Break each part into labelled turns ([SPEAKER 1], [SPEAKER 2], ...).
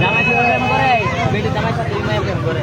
[SPEAKER 1] জামাই সাথে প্রেম করে বেটি জামাই সাথে প্রেম করে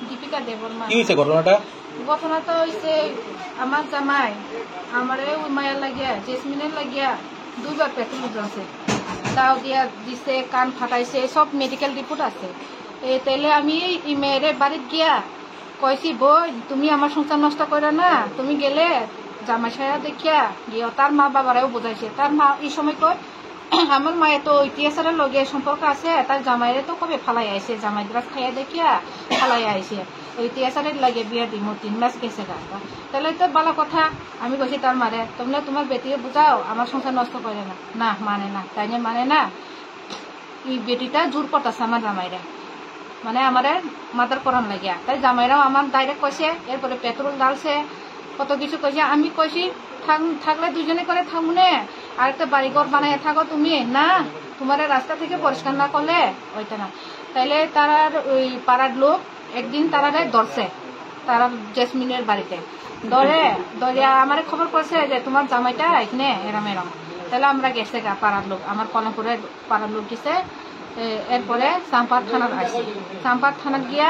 [SPEAKER 2] দীপিকা দেববর্মা।
[SPEAKER 3] কি হয়েছে ঘটনাটা?
[SPEAKER 2] ঘটনাটা হয়েছে আমার জামাই আমারে ওই মায়ের লাগিয়া জেসমিনের লাগিয়া দুইবার পেট্রোল জ্বলছে, দাও দিয়া দিছে, কান ফাটাইছে, সব মেডিকেল রিপোর্ট আছে। তাইলে আমি এই মেয়ের বাড়িতে গিয়া কইছি, বই তুমি আমার সংসার নষ্ট করে না, তুমি গেলে জামাই সায়া দেখিয়া গিয়ে তার মা বাবারাও বোঝাইছে। তার মা এই সময় কয় আমার মায়ের তো ইতিহাসের লগে সম্পর্ক আছে, তার জামাইরে তো কবে ফালাই আইছে, জামাই দ্রাস খাইয়া দেখিয়া ফালাই আইছে, ইতিহাসের লাগে বিয়া দিম 3 মাস গেছে গা। তাহলে তো ভালো কথা। আমি কইছি তার মারে, তোমরা তোমার বেটিকে বুঝাও আমার সংসার নষ্ট করে না। না মানে না, তাই নিয়ে মানে না। এই বেটিটা জোর করতেছে আমার জামাইরা, মানে আমার মাদার করান লাগিয়া। তাই জামাইরাও আমার ডাইরেক্ট কইছে, এরপরে পেট্রোল ডালছে, কত কিছু কইছে। আমি কইছি থাকলে দুজনে করে থাকুনে, আর একটা বাড়িঘর বানাই থাকো তুমি, না তোমার রাস্তা থেকে পরিষ্কার না করলে ওইটা না। তাইলে তারার ওই পাড়ার লোক একদিন তারারে ধরছে, তারা জেসমিনের বাড়িতে ধরে আমার খবর করছে যে তোমার জামাইটা এখানে এরম এরম। তাহলে আমরা গেছে গা পাড়ার লোক, আমার কলমপুরের পাড়ার লোক গেছে। এরপরে চাম্পার থানার আসছে, চাম্পার থানার গিয়া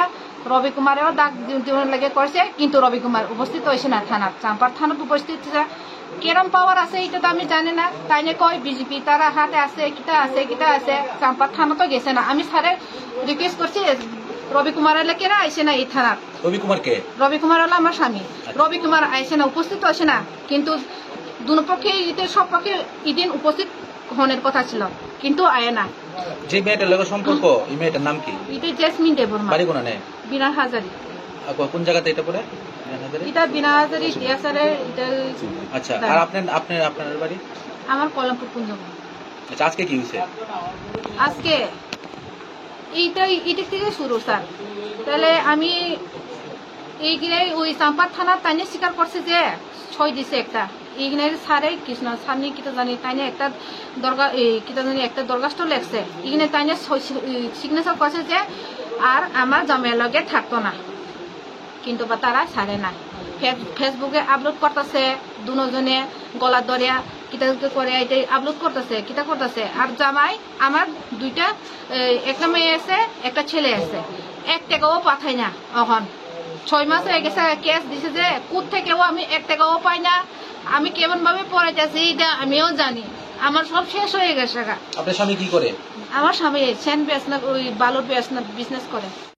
[SPEAKER 2] রবি কুমারেও ডাক দিওয়ার লাগে করছে, কিন্তু রবি কুমার উপস্থিত হয়েছে না থানার। চাম্পার থানার উপস্থিত কেরম পাওয়ার আছে এটা তো আমি জানি না। তাই নিয়ে কয় বিজেপি তারা হাতে আছে, কিটা আছে। চাম্পার থানা তো গেছে না। আমি স্যারে রিকোয়েস্ট করছি রবি কুমারের লেকেরা আইসে না এই থানার।
[SPEAKER 3] রবি কুমার কে?
[SPEAKER 2] রবি কুমার হলো আমার স্বামী। রবি কুমার আইসে না, উপস্থিত হয়েছে না, কিন্তু দুপক্ষে সব পক্ষে এদিন উপস্থিত হনের কথা ছিল, কিন্তু আয় না।
[SPEAKER 3] যে মেয়েটার লগে সম্পর্ক, এই মেয়েটার নাম কি?
[SPEAKER 2] এটা জেসমিন দেববর্মা।
[SPEAKER 3] বাড়ি কোনা নেই?
[SPEAKER 2] বিনা হাজারি।
[SPEAKER 3] কোন জায়গাতে এটা পড়ে?
[SPEAKER 2] এটা বিনা হাজারি টিয়াসারের।
[SPEAKER 3] আচ্ছা, আর আপনার বাড়ি?
[SPEAKER 2] আমার কলমপুর কুঞ্জবন।
[SPEAKER 3] আচ্ছা, আজকে কি হয়েছে?
[SPEAKER 2] আজকে এইটা থেকে শুরু স্যার। তাহলে আমি এইখানে ওই চাম্পার থানার তাইনে স্বীকার করছে যে 6 দিছে একটা। এইখানে স্যারে কৃষ্ণ সামনে কিতা জানি তাইনে একটা একটা দরখাস্ত লেখছে, এখানে তাইনে সিগনেচার করছে যে আর আমার জামাইয়ের লগে থাকতো না, কিন্তু বা তারা ছাড়ে না। ফেসবুকে আপলোড করতেছে, দুজনে গলা দরিয়া কিতা করে এটা আপলোড করতেছে, কিতা করতেছে। আর জামাই আমার দুইটা, একটা মেয়ে আছে, একটা ছেলে আছে, 1 টাকাও পাঠাই না। এখন 6 মাস হয়ে গেছে, কেস দিছে যে কোথ থেকেও আমি 1 টাকাও পাই না। আমি কেমন ভাবে পড়াইতেছি এটা আমিও জানি। আমার সব শেষ হয়ে গেছে।
[SPEAKER 3] আপনার স্বামী কি করে?
[SPEAKER 2] আমার স্বামী সেন বিজনেস, ওই বালুর বিজনেস করে।